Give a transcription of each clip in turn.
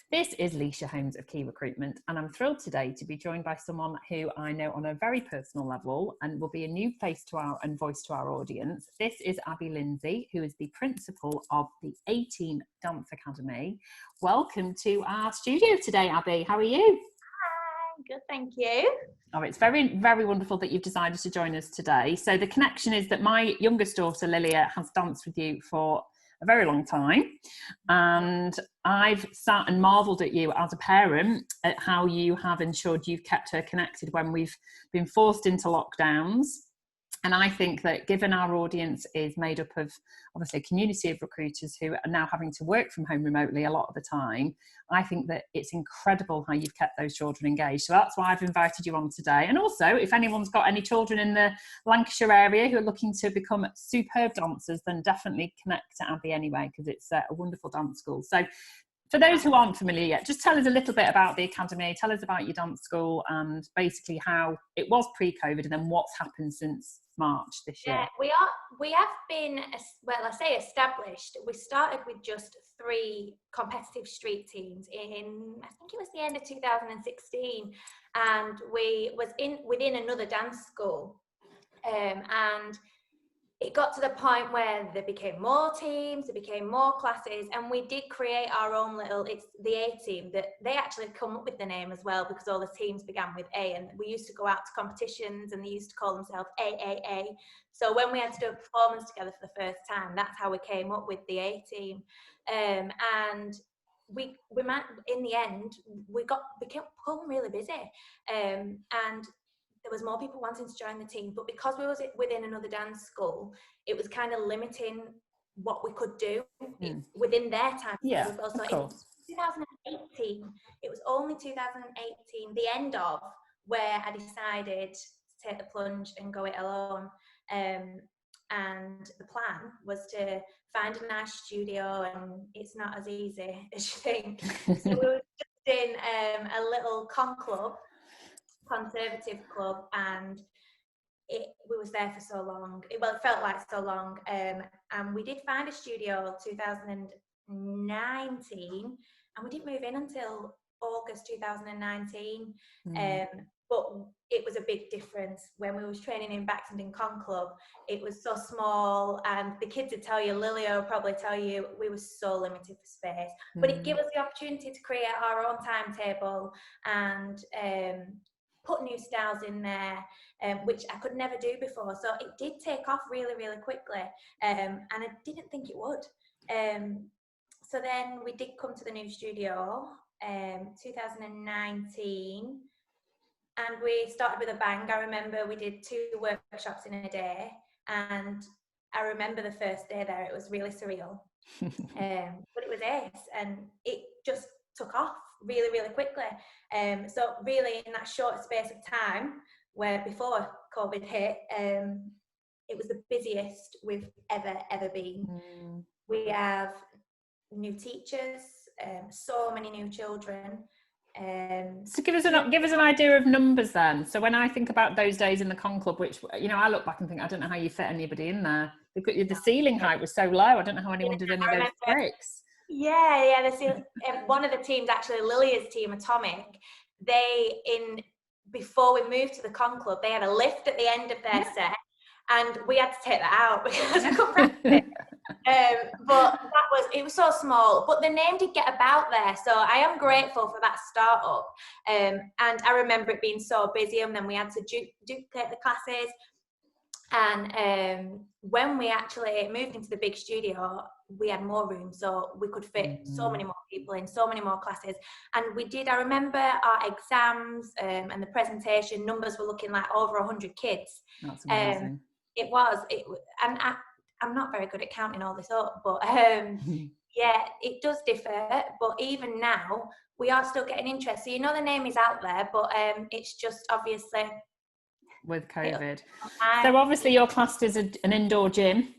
This is Leisha Holmes of Key Recruitment, and I'm thrilled today to be joined by someone who I know on a very personal level and will be a new face to our and voice to our audience. This is Abbie Lindsay, who is the principal of the A-Team Dance Academy. Welcome to our studio today, Abbie. How are you? Hi, good, thank you. Oh, it's very, very wonderful that you've decided to join us today. So the connection is that my youngest daughter, Lilia, has danced with you for a very long time, and I've sat and marvelled at you as a parent at how you have ensured you've kept her connected when we've been forced into lockdowns. And I think that given our audience is made up of obviously a community of recruiters who are now having to work from home remotely a lot of the time, I think that it's incredible how you've kept those children engaged. So that's why I've invited you on today. And also, if anyone's got any children in the Lancashire area who are looking to become superb dancers, then definitely connect to Abbie anyway, because it's a wonderful dance school. So for those who aren't familiar yet, just tell us a little bit about the academy, tell us about your dance school and basically how it was pre-COVID and then what's happened since March this year. Yeah, we have been, well, I say established. We started with just 3 competitive street teams in, I think it was the end of 2016, and we was within another dance school, and it got to the point where there became more teams, there became more classes, and we did create our own little, it's the A-Team, that they actually come up with the name as well because all the teams began with A, and we used to go out to competitions and they used to call themselves AAA. So when we had to do a performance together for the first time, that's how we came up with the A-Team. And we might, in the end, we became really busy, and there was more people wanting to join the team, but because we was within another dance school, it was kind of limiting what we could do within their time. Yeah, as well. So of course. in 2018, it was only 2018, the end of, where I decided to take the plunge and go it alone. And the plan was to find a nice studio, and it's not as easy as you think. So we were just in a little conservative club, and we was there for so long. It felt like so long, and we did find a studio 2019, and we didn't move in until August 2019. But it was a big difference. When we was training in Baxenden Con Club, it was so small, and the kids would tell you, Lilia will probably tell you, we were so limited for space. But it gave us the opportunity to create our own timetable and put new styles in there, which I could never do before. So it did take off really, really quickly, and I didn't think it would. So then we did come to the new studio, 2019, and we started with a bang. I remember we did 2 workshops in a day, and I remember the first day there, it was really surreal. But it was ace, and it just took off really, really quickly. So really in that short space of time, where before COVID hit, it was the busiest we've ever been. We have new teachers, so many new children. So give us an idea of numbers then. So when I think about those days in the Con Club, which, you know, I look back and think, I don't know how you fit anybody in there. The ceiling height was so low. I don't know how anyone did any of those tricks. Yeah. One of the teams, actually, Lilia's team, Atomic, before we moved to the Con Club, they had a lift at the end of their set, and we had to take that out because we couldn't practice it. But it was so small, but the name did get about there, so I am grateful for that start-up. And I remember it being so busy, and then we had to duplicate the classes. And when we actually moved into the big studio, we had more room, so we could fit so many more people in, so many more classes. And I remember our exams and the presentation numbers were looking like over 100 kids. That's amazing. It was, and I'm not very good at counting all this up, but yeah, it does differ. But even now, we are still getting interest. So, you know, the name is out there, but it's just obviously with COVID. So obviously you're classed as an indoor gym.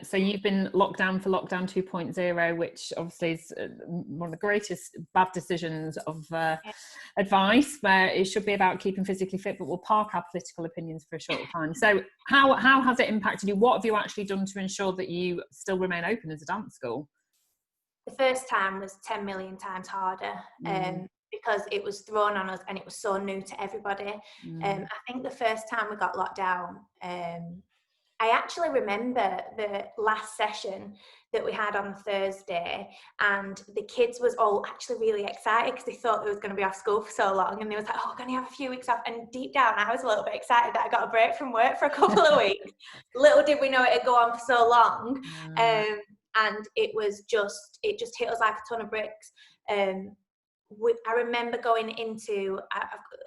So you've been locked down for lockdown 2.0, which obviously is one of the greatest bad decisions of advice, where it should be about keeping physically fit, but we'll park our political opinions for a short time. So how has it impacted you? What have you actually done to ensure that you still remain open as a dance school? the first time was 10 million times harder, because it was thrown on us and it was so new to everybody. I think the first time we got locked down, I actually remember the last session that we had on Thursday, and the kids was all actually really excited because they thought they was going to be off school for so long, and they was like, oh, we're going to have a few weeks off. And deep down, I was a little bit excited that I got a break from work for a couple of weeks. Little did we know it'd go on for so long. And it just hit us like a ton of bricks. I remember going into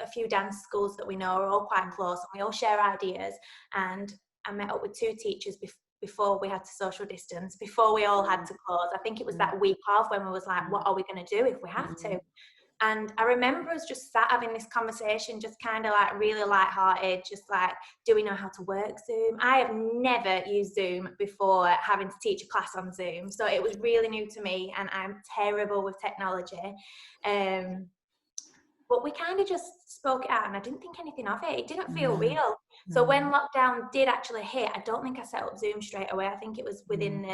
a few dance schools that we know are all quite close, and we all share ideas. And I met up with 2 teachers before we had to social distance, before we all had to close. I think it was that week of when we was like, what are we going to do if we have to? And I remember us just sat having this conversation, just kind of like really lighthearted, just like, do we know how to work Zoom? I have never used Zoom before having to teach a class on Zoom. So it was really new to me, and I'm terrible with technology. But we kind of just spoke it out, and I didn't think anything of it. It didn't feel real. So when lockdown did actually hit, I don't think I set up Zoom straight away. I think it was within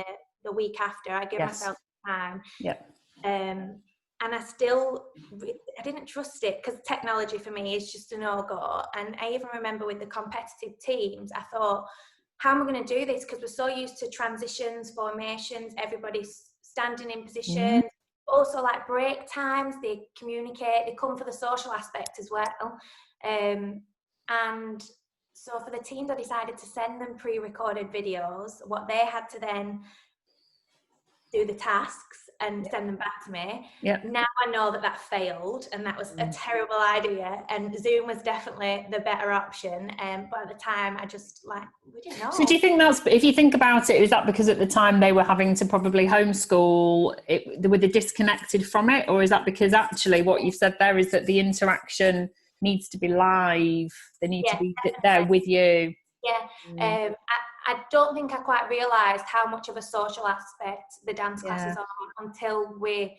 the week after. I gave myself time. And I didn't trust it, because technology for me is just a no-go. And I even remember with the competitive teams, I thought, how am I going to do this? Because we're so used to transitions, formations, everybody's standing in positions. Also, like break times, they communicate, they come for the social aspect as well. And so for the teams, I decided to send them pre-recorded videos, what they had to then do the tasks and send them back to me. Now I know that failed, and that was a terrible idea, and Zoom was definitely the better option. But at the time, I just we didn't know. So do you think if you think about it, is that because at the time they were having to probably homeschool, were they disconnected from it? Or is that because actually what you've said there is that the interaction needs to be live, they need to be there with you? I don't think I quite realised how much of a social aspect the dance classes are until we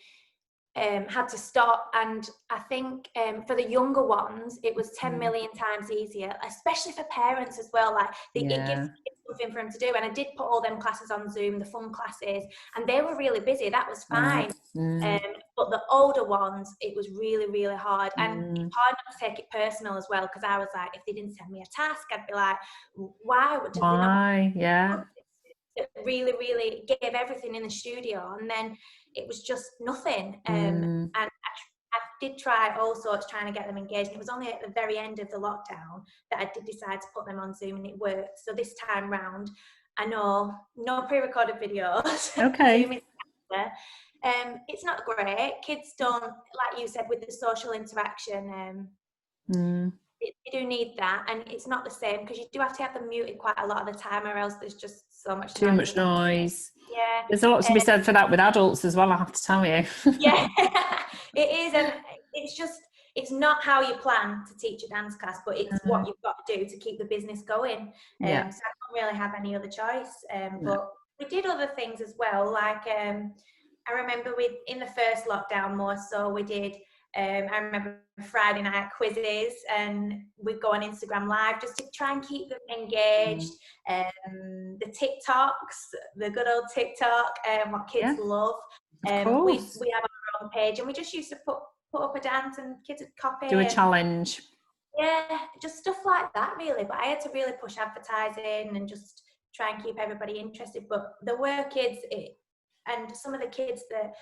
had to stop. And I think for the younger ones, it was 10 million times easier, especially for parents as well. It gives kids something for them to do. And I did put all them classes on Zoom, the fun classes, and they were really busy. That was fine. But the older ones, it was really, really hard. And it's hard not to take it personal as well, because I was like, if they didn't send me a task, I'd be like, why? It really, really gave everything in the studio, and then it was just nothing. And I did try all sorts trying to get them engaged, and it was only at the very end of the lockdown that I did decide to put them on Zoom, and it worked. So this time round, I know no pre-recorded videos. Okay. It's not great. Kids don't, like you said, with the social interaction, they do need that, and it's not the same, because you do have to have them muted quite a lot of the time, or else there's just so much too much noise. Yeah, there's a lot to be said for that with adults as well, I have to tell you. It is, and it's not how you plan to teach a dance class, but it's what you've got to do to keep the business going. So I don't really have any other choice. But we did other things as well, like I remember in the first lockdown more so, we did I remember Friday night quizzes, and we'd go on Instagram Live just to try and keep them engaged. The TikToks, the good old TikTok, what kids love. We have our own page, and we just used to put up a dance, and kids would copy. Do a challenge. Yeah, just stuff like that really. But I had to really push advertising and just try and keep everybody interested. But there were kids, and some of the kids that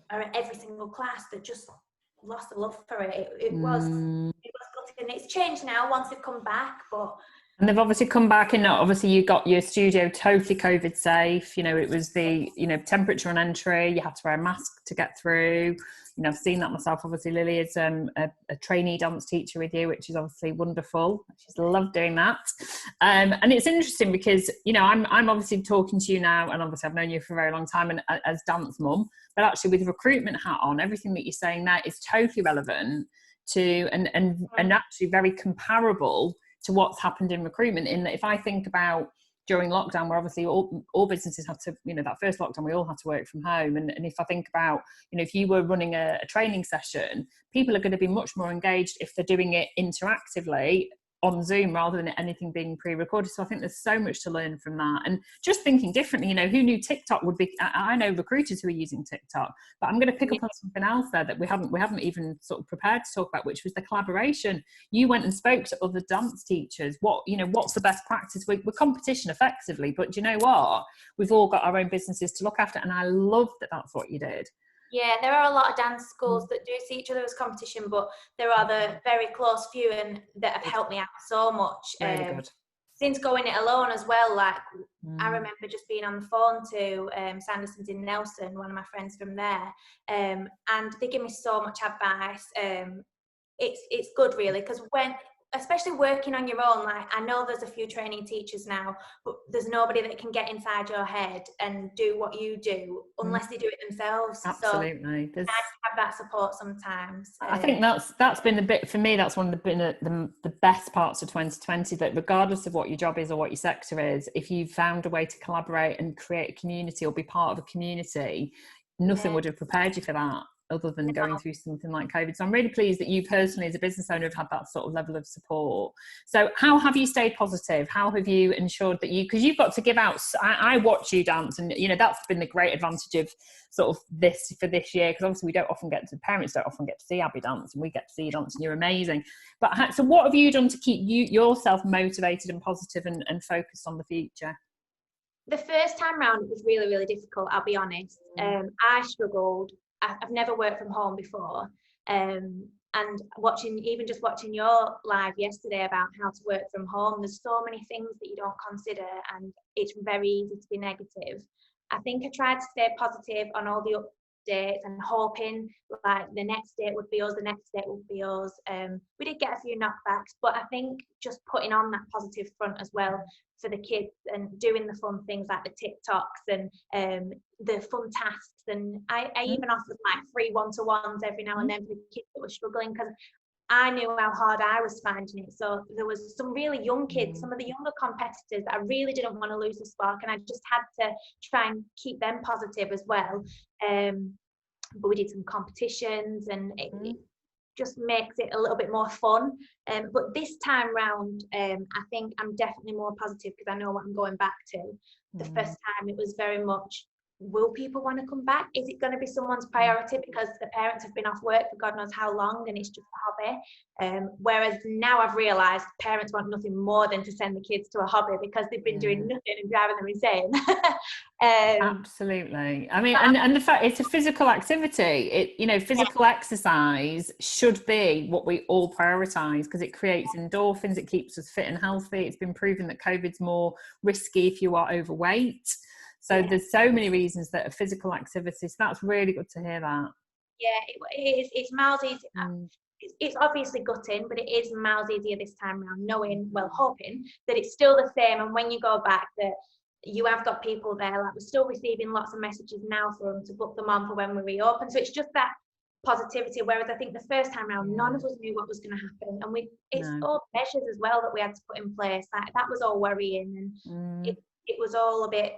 are at every single class that just lost the love for it. It was gutting. It's changed now once they've come back, and they've obviously come back, and obviously you got your studio totally COVID safe. It was the temperature on entry, you had to wear a mask to get through. I've seen that myself. Obviously Lily is a trainee dance teacher with you, which is obviously wonderful. She's loved doing that. And it's interesting because I'm obviously talking to you now, and obviously I've known you for a very long time, and as dance mum, but actually with recruitment hat on, everything that you're saying there is totally relevant to and actually very comparable to what's happened in recruitment. In that, if I think about during lockdown, where obviously all businesses had to, that first lockdown, we all had to work from home. And if I think about, if you were running a training session, people are going to be much more engaged if they're doing it interactively on Zoom rather than anything being pre-recorded. So I think there's so much to learn from that, and just thinking differently. You know, who knew TikTok would be? I know recruiters who are using TikTok, but I'm going to pick up on something else there that we haven't even sort of prepared to talk about, which was the collaboration. You went and spoke to other dance teachers. What's the best practice? We're competition effectively, but do you know what? We've all got our own businesses to look after, and I love that that's what you did. Yeah, there are a lot of dance schools that do see each other as competition, but there are the very close few and that have helped me out so much. Really good. Since going it alone as well, like I remember just being on the phone to Sanderson's in Nelson, one of my friends from there, and they give me so much advice. It's good really, because especially working on your own, like I know there's a few training teachers now, but there's nobody that can get inside your head and do what you do unless they do it themselves. Absolutely. So I have that support sometimes. I think that's been the bit for me. That's one of the best parts of 2020. That regardless of what your job is or what your sector is, if you found a way to collaborate and create a community or be part of a community, nothing would have prepared you for that, other than going through something like COVID. So I'm really pleased that you personally as a business owner have had that sort of level of support. So how have you stayed positive? How have you ensured that because you've got to give out, I watch you dance, and you know, that's been the great advantage of sort of this year, because obviously parents don't often get to see Abbie dance, and we get to see you dance, and you're amazing. But so what have you done to keep yourself motivated and positive and focused on the future? The first time round, it was really, really difficult, I'll be honest. I struggled. I've never worked from home before, and watching your live yesterday about how to work from home, there's so many things that you don't consider, and it's very easy to be negative. I think I tried to stay positive on all the updates and hoping like the next date would be us, we did get a few knockbacks, but I think just putting on that positive front as well for the kids and doing the fun things like the TikToks and the fun tasks, and I even offered like free one-to-ones every now and then for the kids that were struggling, because I knew how hard I was finding it. So there was some really young kids, some of the younger competitors that I really didn't want to lose the spark, and I just had to try and keep them positive as well. But we did some competitions, and it just makes it a little bit more fun. But this time round, I think I'm definitely more positive because I know what I'm going back to. The first time it was very much, will people want to come back? Is it going to be someone's priority because the parents have been off work for God knows how long and it's just a hobby? Whereas now I've realised parents want nothing more than to send the kids to a hobby because they've been doing nothing and driving them insane. Absolutely. I mean, and the fact it's a physical activity, physical exercise should be what we all prioritise, because it creates endorphins, it keeps us fit and healthy. It's been proven that COVID's more risky if you are overweight. So there's so many reasons that a physical activity, so that's really good to hear that. Yeah, it is. It's miles easier. It's obviously gutting, but it is miles easier this time around, hoping that it's still the same. And when you go back, that you have got people there, like we're still receiving lots of messages now for them to book them on for when we reopen. So it's just that positivity. Whereas I think the first time around, none of us knew what was going to happen. And it's all measures as well that we had to put in place. That was all worrying, and it was all a bit.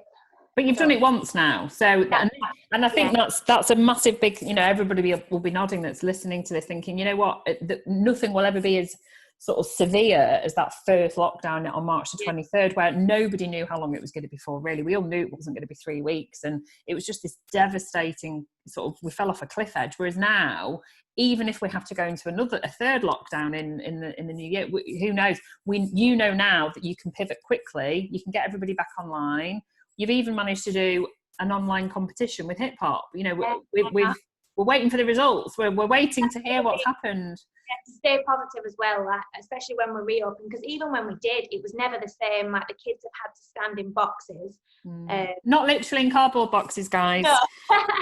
But you've done it once now, so and I think that's a massive big. Everybody will be nodding that's listening to this, thinking, you know what, nothing will ever be as sort of severe as that first lockdown on March the 23rd, where nobody knew how long it was going to be for. Really, we all knew it wasn't going to be 3 weeks, and it was just this devastating sort of. We fell off a cliff edge. Whereas now, even if we have to go into a third lockdown in the new year, who knows? Now that you can pivot quickly, you can get everybody back online. You've even managed to do an online competition with hip hop. We're waiting for the results. We're waiting to hear what's happened. To stay positive as well, especially when we're reopened, because even when we did, it was never the same. Like the kids have had to stand in boxes. Not literally in cardboard boxes, guys. No.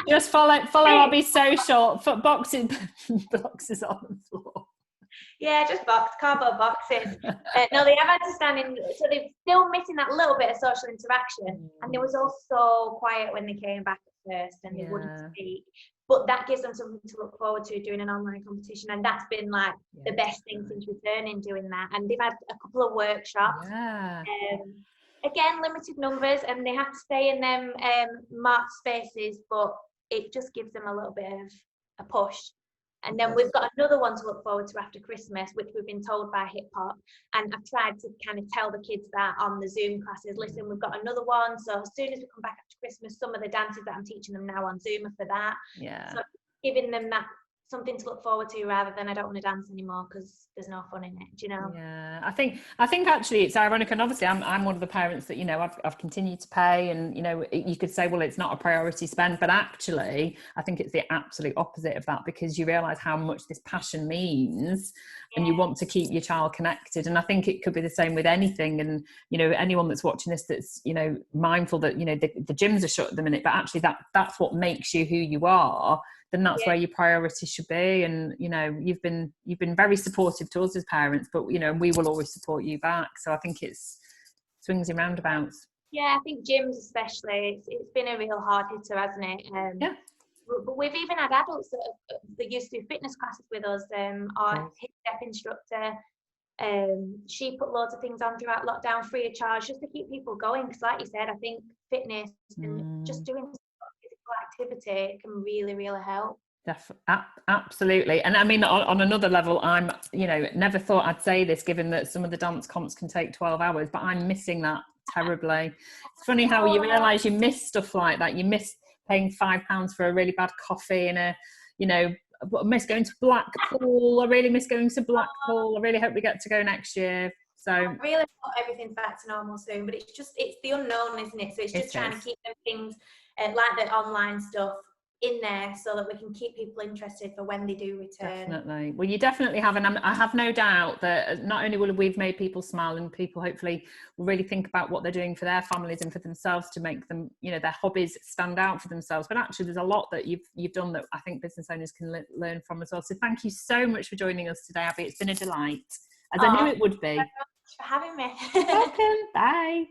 Just follow Abbie's social. Boxes on the floor. Yeah, just cardboard boxes. No, they have had to stand in, so they're still missing that little bit of social interaction. And they was all so quiet when they came back at first, and they wouldn't speak. But that gives them something to look forward to, doing an online competition, and that's been like the best thing since returning, doing that. And they've had a couple of workshops. Again, limited numbers, and they have to stay in them marked spaces, but it just gives them a little bit of a push. And then we've got another one to look forward to after Christmas, which we've been told by Hip Hop. And I've tried to kind of tell the kids that on the Zoom classes, listen, we've got another one. So as soon as we come back after Christmas, some of the dances that I'm teaching them now on Zoom are for that. Yeah. So giving them that something to look forward to rather than I don't want to dance anymore because there's no fun in it, do you know? Yeah, I think actually it's ironic, and obviously I'm one of the parents that, you know, I've continued to pay, and, you know, you could say, well, it's not a priority spend, but actually I think it's the absolute opposite of that, because you realize how much this passion means, and you want to keep your child connected. And I think it could be the same with anything. And, you know, anyone that's watching this that's, you know, mindful that, you know, the gyms are shut at the minute, but actually that's what makes you who you are, then that's where your priority should be. And, you know, you've been very supportive to us as parents, but, you know, we will always support you back. So I think it's swings and roundabouts. Yeah, I think gyms especially, it's been a real hard hitter, hasn't it? Yeah. But we've even had adults that used to do fitness classes with us. Our hip step instructor, she put loads of things on throughout lockdown free of charge just to keep people going. Because like you said, I think fitness and just doing physical activity can really, really help. Absolutely. And I mean, on another level, I'm, you know, never thought I'd say this, given that some of the dance comps can take 12 hours, but I'm missing that terribly. It's funny how you realise you miss stuff like that. You miss paying £5 for a really bad coffee and I miss going to Blackpool. I really miss going to Blackpool. I really hope we get to go next year. So I really hope everything's back to normal soon, but it's the unknown, isn't it? So it's just trying to keep them things like the online stuff in there so that we can keep people interested for when they do return. Definitely. Well, you definitely have, and I have no doubt that not only will we've made people smile, and people hopefully will really think about what they're doing for their families and for themselves to make them, you know, their hobbies stand out for themselves. But actually, there's a lot that you've done that I think business owners can learn from as well. So thank you so much for joining us today, Abbie. It's been a delight, as I knew it would be. Thank you for having me. Welcome. Bye.